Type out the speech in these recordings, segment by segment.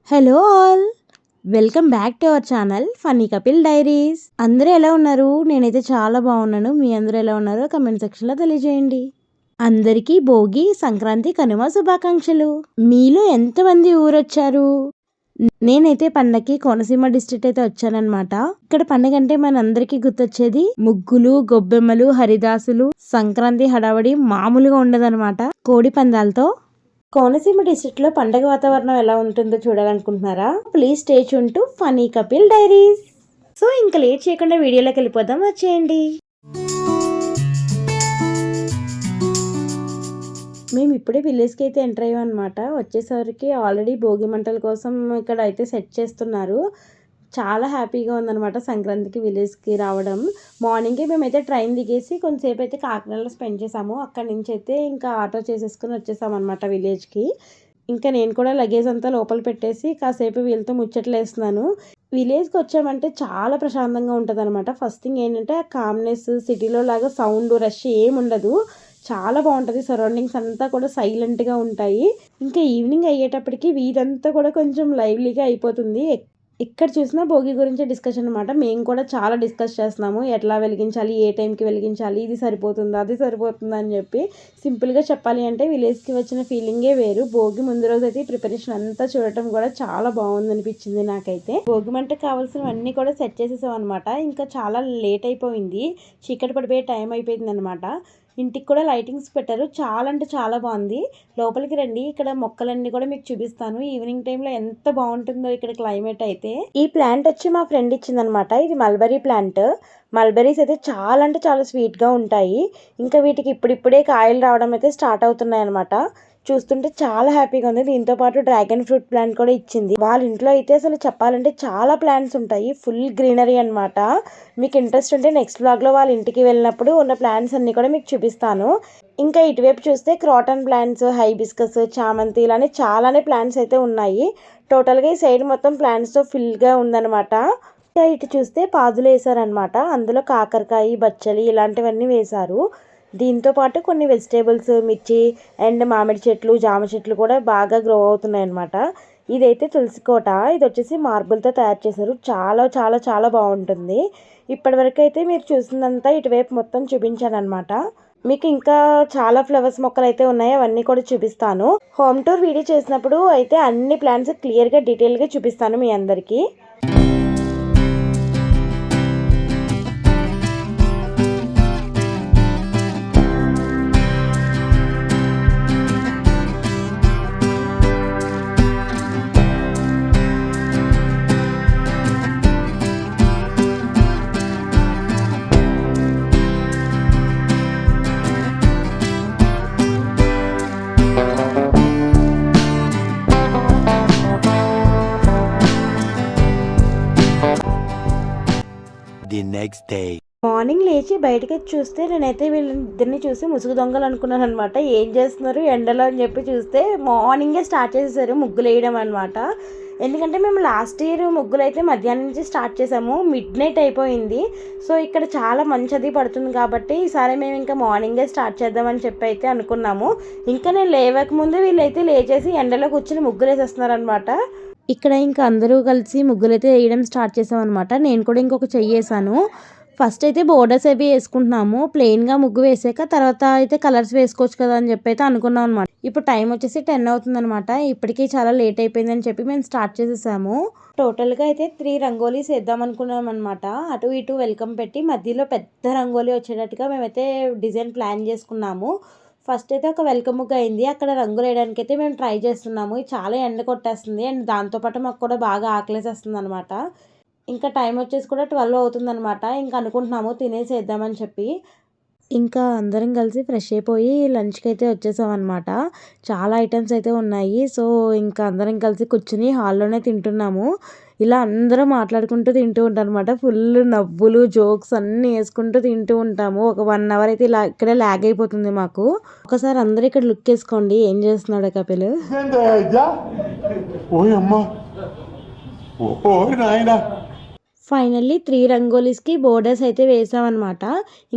Hello all, welcome back to our channel funny Kapil diaries. అందరూ ఎలా ఉన్నారు? నేనైతే చాలా బాగున్నాను. మీ అందరూ ఎలా ఉన్నారో కమెంట్ సెక్షన్లో తెలియజేయండి. అందరికీ భోగి, సంక్రాంతి, కనుమ శుభాకాంక్షలు. మీలో ఎంతమంది ఊరొచ్చారు? నేనైతే పండగకి కోనసీమ డిస్ట్రిక్ట్ అయితే వచ్చానన్నమాట. ఇక్కడ పండగ అంటే మన అందరికీ గుర్తొచ్చేది ముగ్గులు, గొబ్బెమ్మలు, హరిదాసులు. సంక్రాంతి హడావడి మామూలుగా ఉండదన్నమాట. కోడి పందాలతో. కోనసీమ డిస్ట్రిక్ట్ లో పండగ వాతావరణం ఎలా ఉంటుందో చూడాలనుకుంటున్నారా? Please stay tuned to funny Kapil diaries. So ఇంకా లేట్ చేయకుండా వీడియోలోకి వెళ్ళిపోదాం, వచ్చేయండి. మేము ఇప్పుడే విలేజ్కి అయితే ఎంటర్ అయ్యాం అనమాట. వచ్చేసరికి ఆల్రెడీ భోగి మంటల కోసం ఇక్కడ అయితే సెట్ చేస్తున్నారు. చాలా హ్యాపీగా ఉందన్నమాట సంక్రాంతికి విలేజ్కి రావడం. మార్నింగే మేమైతే ట్రైన్ దిగేసి కొంతసేపు అయితే కాకినాడలో స్పెండ్ చేసాము. అక్కడి నుంచి అయితే ఇంకా ఆటో చేసేసుకుని వచ్చేసామన్నమాట విలేజ్కి. ఇంకా నేను కూడా లగేజ్ అంతా లోపల పెట్టేసి కాసేపు వీళ్ళతో ముచ్చట్లు వేస్తున్నాను. విలేజ్కి వచ్చామంటే చాలా ప్రశాంతంగా ఉంటుంది అనమాట. ఫస్ట్ థింగ్ ఏంటంటే ఆ కామ్నెస్, సిటీలో లాగా సౌండ్ రష్ ఏమి ఉండదు. చాలా బాగుంటుంది. సరౌండింగ్స్ అంతా కూడా సైలెంట్గా ఉంటాయి. ఇంకా ఈవినింగ్ అయ్యేటప్పటికి వీధంతా కూడా కొంచెం లైవ్లీగా అయిపోతుంది. ఇక్కడ చూసినా భోగి గురించి డిస్కషన్ అనమాట. మేము కూడా చాలా డిస్కస్ చేస్తున్నాము. ఎట్లా వెలిగించాలి, ఏ టైంకి వెలిగించాలి, ఇది సరిపోతుందా, అది సరిపోతుందా అని చెప్పి. సింపుల్గా చెప్పాలి అంటే విలేజ్కి వచ్చిన ఫీలింగే వేరు. భోగి ముందు రోజు అయితే ప్రిపరేషన్ అంతా చూడటం కూడా చాలా బాగుంది అనిపించింది నాకైతే. భోగి మంటకు కావాల్సినవన్నీ కూడా సెట్ చేసేసాం అనమాట. ఇంకా చాలా లేట్ అయిపోయింది, చీకటి పడిపోయే టైం అయిపోయింది అనమాట. ఇంటికి కూడా లైటింగ్స్ పెట్టారు. చాలా అంటే చాలా బాగుంది. లోపలికి రండి, ఇక్కడ మొక్కలన్నీ కూడా మీకు చూపిస్తాను. ఈవినింగ్ టైంలో ఎంత బాగుంటుందో ఇక్కడ క్లైమేట్ అయితే. ఈ ప్లాంట్ వచ్చి మా ఫ్రెండ్ ఇచ్చిందనమాట. ఇది మల్బరీ ప్లాంట్. మల్బరీస్ అయితే చాలా అంటే చాలా స్వీట్గా ఉంటాయి. ఇంకా వీటికి ఇప్పుడిప్పుడే కాయలు రావడం అయితే స్టార్ట్ అవుతున్నాయి అనమాట. చూస్తుంటే చాలా హ్యాపీగా ఉంది. దీంతో పాటు డ్రాగన్ ఫ్రూట్ ప్లాంట్ కూడా ఇచ్చింది. వాళ్ళ ఇంట్లో అయితే అసలు చెప్పాలంటే చాలా ప్లాంట్స్ ఉంటాయి. ఫుల్ గ్రీనరీ అనమాట. మీకు ఇంట్రెస్ట్ ఉంటే నెక్స్ట్ వ్లాగ్లో వాళ్ళ ఇంటికి వెళ్ళినప్పుడు ఉన్న ప్లాంట్స్ అన్ని కూడా మీకు చూపిస్తాను. ఇంకా ఇటువైపు చూస్తే క్రాటన్ ప్లాంట్స్, హైబిస్కస్, చామంతి ఇలానే చాలానే ప్లాంట్స్ అయితే ఉన్నాయి. టోటల్గా ఈ సైడ్ మొత్తం ప్లాంట్స్తో ఫుల్గా ఉందన్నమాట. ఇటు చూస్తే పాదులు వేసారనమాట. అందులో కాకరకాయ, బచ్చలి ఇలాంటివన్నీ వేశారు. దీంతో పాటు కొన్ని వెజిటేబుల్స్, మిర్చి అండ్ మామిడి చెట్లు, జామ చెట్లు కూడా బాగా గ్రో అవుతున్నాయి అనమాట. ఇదైతే తులసి కోట. ఇది వచ్చేసి మార్బుల్తో తయారు చేశారు. చాలా చాలా చాలా బాగుంటుంది. ఇప్పటివరకు అయితే మీరు చూసిందంతా ఇటువైపు మొత్తం చూపించాను అనమాట. మీకు ఇంకా చాలా ఫ్లవర్స్ మొక్కలు అయితే ఉన్నాయి, అవన్నీ కూడా చూపిస్తాను. హోమ్ టూర్ వీడియో చేసినప్పుడు అయితే అన్ని ప్లాంట్స్ క్లియర్గా డీటెయిల్గా చూపిస్తాను మీ అందరికీ. మార్నింగ్ లేచి బయటకి చూస్తే నేనైతే వీళ్ళిద్దరిని చూసి ముసుగు దొంగలు అనుకున్నాను అనమాట. ఏం చేస్తున్నారు ఎండలో అని చెప్పి చూస్తే మార్నింగే స్టార్ట్ చేసేసారు ముగ్గులు వేయడం అనమాట. ఎందుకంటే మేము లాస్ట్ ఇయర్ ముగ్గులు అయితే మధ్యాహ్నం నుంచి స్టార్ట్ చేసాము. మిడ్ నైట్ అయిపోయింది. సో ఇక్కడ చాలా మంచి అది పడుతుంది కాబట్టి ఈసారి మేము ఇంకా మార్నింగే స్టార్ట్ చేద్దామని చెప్పి అయితే అనుకున్నాము. ఇంకా నేను లేవకముందు వీళ్ళైతే లేచేసి ఎండలో కూర్చొని ముగ్గులు వేసేస్తున్నారు అనమాట. ఇక్కడ ఇంకా అందరూ కలిసి ముగ్గులైతే వేయడం స్టార్ట్ చేసామన్నమాట. నేను కూడా ఇంకొక చెయ్యి వేసాను. ఫస్ట్ అయితే బోర్డర్స్ అవి వేసుకుంటున్నాము. ప్లెయిన్గా ముగ్గు వేసాక తర్వాత అయితే కలర్స్ వేసుకోవచ్చు కదా అని చెప్పి అయితే అనుకున్నాం అనమాట. ఇప్పుడు టైం వచ్చేసి 10 అవుతుంది అనమాట. ఇప్పటికీ చాలా లేట్ అయిపోయిందని చెప్పి మేము స్టార్ట్ చేసేసాము. టోటల్గా అయితే 3 రంగోలీస్ వేద్దాం అనుకున్నాం అనమాట. అటు ఇటు వెల్కమ్ పెట్టి మధ్యలో పెద్ద రంగోలీ వచ్చేటట్టుగా మేమైతే డిజైన్ ప్లాన్ చేసుకున్నాము. ఫస్ట్ అయితే ఒక వెల్కమ్ ముగ్గు అయింది. అక్కడ రంగులు వేయడానికి అయితే మేము ట్రై చేస్తున్నాము. చాలా ఎండ కొట్టేస్తుంది అండ్ దాంతోపాటు మాకు కూడా బాగా ఆకలేసేస్తుంది అనమాట. ఇంకా టైం వచ్చేసి కూడా 12 అవుతుంది అనమాట. ఇంకా అనుకుంటున్నాము తినేసేద్దామని చెప్పి. ఇంకా అందరం కలిసి ఫ్రెష్ అయిపోయి లంచ్కి అయితే వచ్చేసాం అనమాట. చాలా ఐటమ్స్ అయితే ఉన్నాయి. సో ఇంకా అందరం కలిసి కూర్చుని హాల్లోనే తింటున్నాము. ఇలా అందరం మాట్లాడుకుంటూ తింటూ ఉంటాం అనమాట. ఫుల్ నవ్వులు, జోక్స్ అన్నీ వేసుకుంటూ తింటూ ఉంటాము. ఒక 1 అవర్ అయితే ఇలా ఇక్కడే లాగ్ అయిపోతుంది మాకు. ఒకసారి అందరూ ఇక్కడ లుక్ వేసుకోండి ఏం చేస్తున్నాడు కపిల్. ఫైనల్లీ 3 రంగోలీస్‌కి బోర్డర్స్ అయితే వేసామనమాట.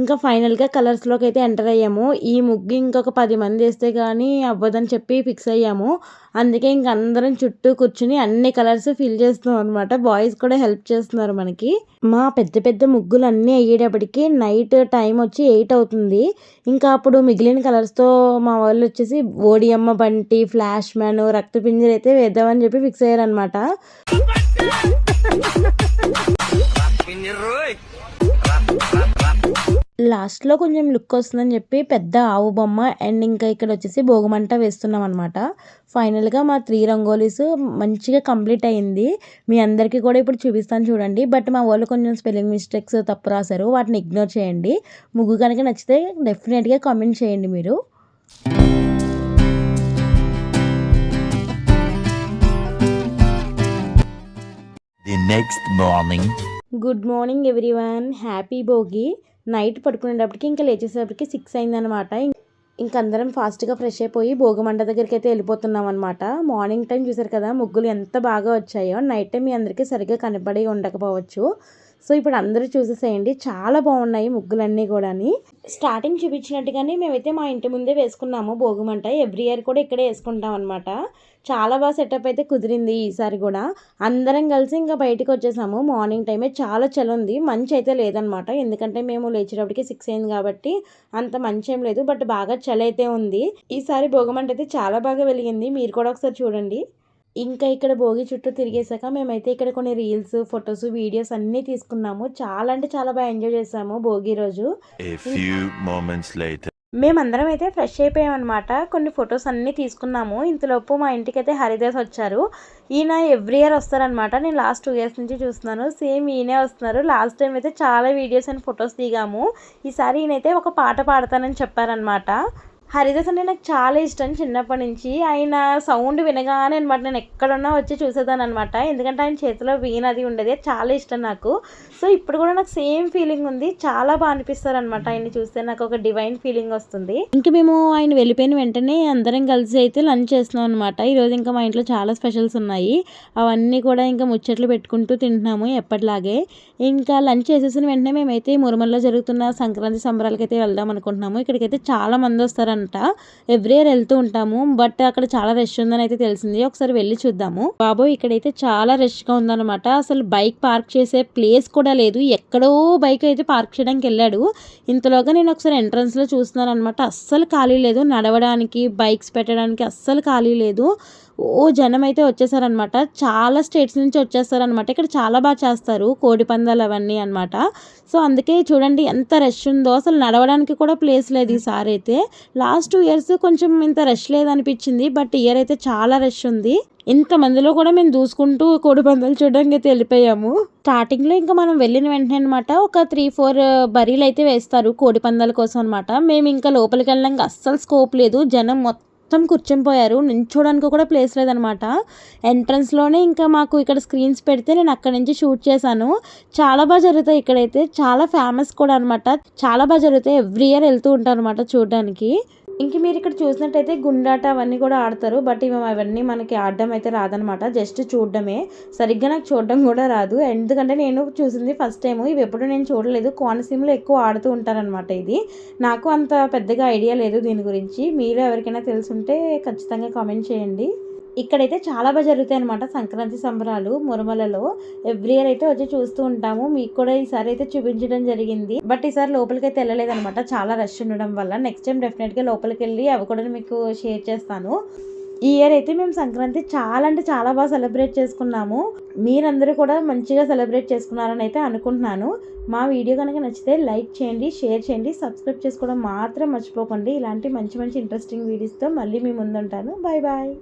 ఇంకా ఫైనల్‌గా కలర్స్‌లోకి అయితే ఎంటర్ అయ్యాము. ఈ ముగ్గు ఇంకొక 10 మందేస్తే గానీ అవ్వదని చెప్పి ఫిక్స్ అయ్యాము. అందుకే ఇంక అందరం చుట్టూ కూర్చొని అన్ని కలర్స్ ఫిల్ చేస్తున్నాం అనమాట. బాయ్స్ కూడా హెల్ప్ చేస్తున్నారు మనకి. మా పెద్ద పెద్ద ముగ్గులన్నీ అయ్యేటప్పటికి నైట్ టైం వచ్చి 8 అవుతుంది. ఇంకా అప్పుడు మిగిలిన కలర్స్‌తో మా వాళ్ళొచ్చేసి ఓడియమ్మ బంటి, ఫ్లాష్ మ్యాన్, రక్తపింజరి అయితే వేద్దామని చెప్పి ఫిక్స్ అయ్యారనమాట. లాస్ట్‌లో కొంచెం లుక్ వస్తుందని చెప్పి పెద్ద ఆవు బొమ్మ అండ్ ఇంకా ఇక్కడ వచ్చేసి భోగిమంట వేస్తున్నాం అనమాట. ఫైనల్‌గా మా 3 రంగోలీస్ మంచిగా కంప్లీట్ అయింది. మీ అందరికీ కూడా ఇప్పుడు చూపిస్తాను చూడండి. బట్ మా వాళ్ళు కొంచెం స్పెల్లింగ్ మిస్టేక్స్ తప్పు రాశారు. వాటిని ఇగ్నోర్ చేయండి. ముగ్గు కనుక నచ్చితే డెఫినెట్‌గా కామెంట్ చేయండి మీరు. The next morning. Good morning everyone. Happy Bhogi. Night పడుకునేటప్పటికి ఇంకా లేచేసేటప్పటికి 6 అయిందనమాట. ఇంక అందరం ఫాస్ట్‌గా ఫ్రెష్ అయిపోయి భోగిమంట దగ్గరికి అయితే వెళ్ళిపోతున్నాం అనమాట. మార్నింగ్ టైం చూసారు కదా ముగ్గులు ఎంత బాగా వచ్చాయో. నైట్ టైం మీ అందరికీ సరిగ్గా కనపడి ఉండకపోవచ్చు. సో ఇప్పుడు అందరూ చూసేసేయండి. చాలా బాగున్నాయి ముగ్గులన్నీ కూడాని. స్టార్టింగ్ చూపించినట్టుగానే మేమైతే మా ఇంటి ముందే వేసుకున్నాము భోగిమంట. ఎవ్రీ ఇయర్ కూడా ఇక్కడే వేసుకుంటాం అనమాట. చాలా బాగా సెటప్ అయితే కుదిరింది ఈసారి కూడా. అందరం కలిసి ఇంకా బయటకు వచ్చేసాము. మార్నింగ్ టైమే చాలా చలి ఉంది. మంచు అయితే లేదనమాట. ఎందుకంటే మేము లేచేటప్పటికి 6 అయింది కాబట్టి అంత మంచి ఏం లేదు. బట్ బాగా చలి అయితే ఉంది. ఈసారి భోగిమంట అయితే చాలా బాగా వెలిగింది. మీరు కూడా ఒకసారి చూడండి. ఇంకా ఇక్కడ భోగి చుట్టూ తిరిగేసాక మేమైతే ఇక్కడ కొన్ని రీల్స్, ఫొటోస్, వీడియోస్ అన్నీ తీసుకున్నాము. చాలా అంటే చాలా బాగా ఎంజాయ్ చేసాము భోగి రోజు. A few moments later. మేమందరం అయితే ఫ్రెష్ అయిపోయామన్నమాట. కొన్ని ఫొటోస్ అన్నీ తీసుకున్నాము. ఇంతలోపు మా ఇంటికైతే హరిదాస్ వచ్చారు. ఈయన ఎవ్రీ ఇయర్ వస్తారనమాట. నేను లాస్ట్ 2 ఇయర్స్ నుంచి చూస్తున్నాను. సేమ్ ఈయనే వస్తున్నారు. లాస్ట్ టైం అయితే చాలా వీడియోస్ అండ్ ఫొటోస్ దిగాము. ఈసారి ఈయనైతే ఒక పాట పాడతానని చెప్పారనమాట. హరిదాస్ అంటే నాకు చాలా ఇష్టం చిన్నప్పటి నుంచి. ఆయన సౌండ్ వినగానే అనమాట నేను ఎక్కడున్నా వచ్చి చూసేదాన్ని అనమాట. ఎందుకంటే ఆయన చేతిలో వీణ అది ఉండేది. చాలా ఇష్టం నాకు. సో ఇప్పుడు కూడా నాకు సేమ్ ఫీలింగ్ ఉంది. చాలా బాగా అనిపిస్తారు అనమాట. ఆయన్ని చూస్తే నాకు ఒక డివైన్ ఫీలింగ్ వస్తుంది. ఇంకా మేము ఆయన వెళ్ళిపోయిన వెంటనే అందరం కలిసి అయితే లంచ్ చేస్తున్నాం అనమాట. ఈరోజు ఇంకా మా ఇంట్లో చాలా స్పెషల్స్ ఉన్నాయి. అవన్నీ కూడా ఇంకా ముచ్చట్లు పెట్టుకుంటూ తింటున్నాము ఎప్పటిలాగే. ఇంకా లంచ్ చేసేసిన వెంటనే మేమైతే మురమల్లో జరుగుతున్న సంక్రాంతి సంబరాలకి అయితే వెళ్దాం అనుకుంటున్నాము. ఇక్కడికైతే చాలా మంది వస్తారంట. ఎవ్రీ ఇయర్ వెళ్తూ ఉంటాము. బట్ అక్కడ చాలా రష్ ఉందని అయితే తెలిసింది. ఒకసారి వెళ్ళి చూద్దాము. బాబోయ్ ఇక్కడైతే చాలా రష్ గా ఉందన్నమాట. అసలు బైక్ పార్క్ చేసే ప్లేస్ కూడా లేదు. ఎక్కడో బైక్ అయితే పార్క్ చేయడానికి వెళ్ళాడు. ఇంతలోగా నేను ఒకసారి ఎంట్రన్స్ లో చూస్తున్నాను అనమాట. అస్సలు ఖాళీ లేదు. నడవడానికి, బైక్స్ పెట్టడానికి అస్సలు ఖాళీ లేదు. ఓ జనం అయితే వచ్చేసారనమాట. చాలా స్టేట్స్ నుంచి వచ్చేస్తారనమాట. ఇక్కడ చాలా బాగా చేస్తారు కోడి పందాలు అవన్నీ అనమాట. సో అందుకే చూడండి ఎంత రష్ ఉందో. అసలు నడవడానికి కూడా ప్లేస్ లేదు ఈసారి అయితే. లాస్ట్ 2 ఇయర్స్ కొంచెం ఇంత రష్ లేదనిపించింది. బట్ ఇయర్ అయితే చాలా రష్ ఉంది. ఇంతమందిలో కూడా మేము దూసుకుంటూ కోడి పందాలు చూడడానికి అయితే వెళ్ళిపోయాము. స్టార్టింగ్లో ఇంకా మనం వెళ్ళిన వెంటనే అనమాట ఒక 3-4 బరీలు అయితే వేస్తారు కోడి పందాల కోసం అనమాట. మేము ఇంకా లోపలికి వెళ్ళడానికి అస్సలు స్కోప్ లేదు. జనం మొత్తం కూర్చొని పోయారు. నించోడానికి కూడా ప్లేస్ లేదనమాట. ఎంట్రన్స్లోనే ఇంకా మాకు ఇక్కడ స్క్రీన్స్ పెడితే నేను అక్కడ నుంచి షూట్ చేశాను. చాలా బాగా జరుగుతాయి ఇక్కడైతే. చాలా ఫేమస్ కూడా అనమాట. చాలా బాగా జరుగుతాయి. ఎవ్రీ ఇయర్ వెళ్తూ ఉంటారు అనమాట చూడడానికి. ఇంక మీరు ఇక్కడ చూసినట్టయితే గుండాట అవన్నీ కూడా ఆడతారు. బట్ అవన్నీ మనకి ఆడడం అయితే రాదనమాట. జస్ట్ చూడడమే. సరిగ్గా నాకు చూడడం కూడా రాదు. ఎందుకంటే నేను చూసింది ఫస్ట్ టైం. ఇవి ఎప్పుడు నేను చూడలేదు. కోనసీమలో ఎక్కువ ఆడుతూ ఉంటారనమాట ఇది. నాకు అంత పెద్దగా ఐడియా లేదు దీని గురించి. మీరు ఎవరికైనా తెలుసుంటే ఖచ్చితంగా కామెంట్ చేయండి. ఇక్కడైతే చాలా బాగా జరుగుతాయి అనమాట సంక్రాంతి సంబరాలు మురమలలో. ఎవ్రీ ఇయర్ అయితే వచ్చి చూస్తూ ఉంటాము. మీకు కూడా ఈసారి అయితే చూపించడం జరిగింది. బట్ ఈసారి లోపలికి అయితే వెళ్ళలేదు అనమాట. చాలా రష్ ఉండడం వల్ల. నెక్స్ట్ టైం డెఫినెట్గా లోపలికి వెళ్ళి అవి కూడా మీకు షేర్ చేస్తాను. ఈ ఇయర్ అయితే మేము సంక్రాంతి చాలా అంటే చాలా బాగా సెలబ్రేట్ చేసుకున్నాము. మీరందరూ కూడా మంచిగా సెలబ్రేట్ చేసుకున్నారని అయితే అనుకుంటున్నాను. మా వీడియో కనుక నచ్చితే లైక్ చేయండి, షేర్ చేయండి, సబ్స్క్రైబ్ చేసుకోవడం మాత్రం మర్చిపోకండి. ఇలాంటి మంచి మంచి ఇంట్రెస్టింగ్ వీడియోస్తో మళ్ళీ మీ ముందుంటాను. Bye bye.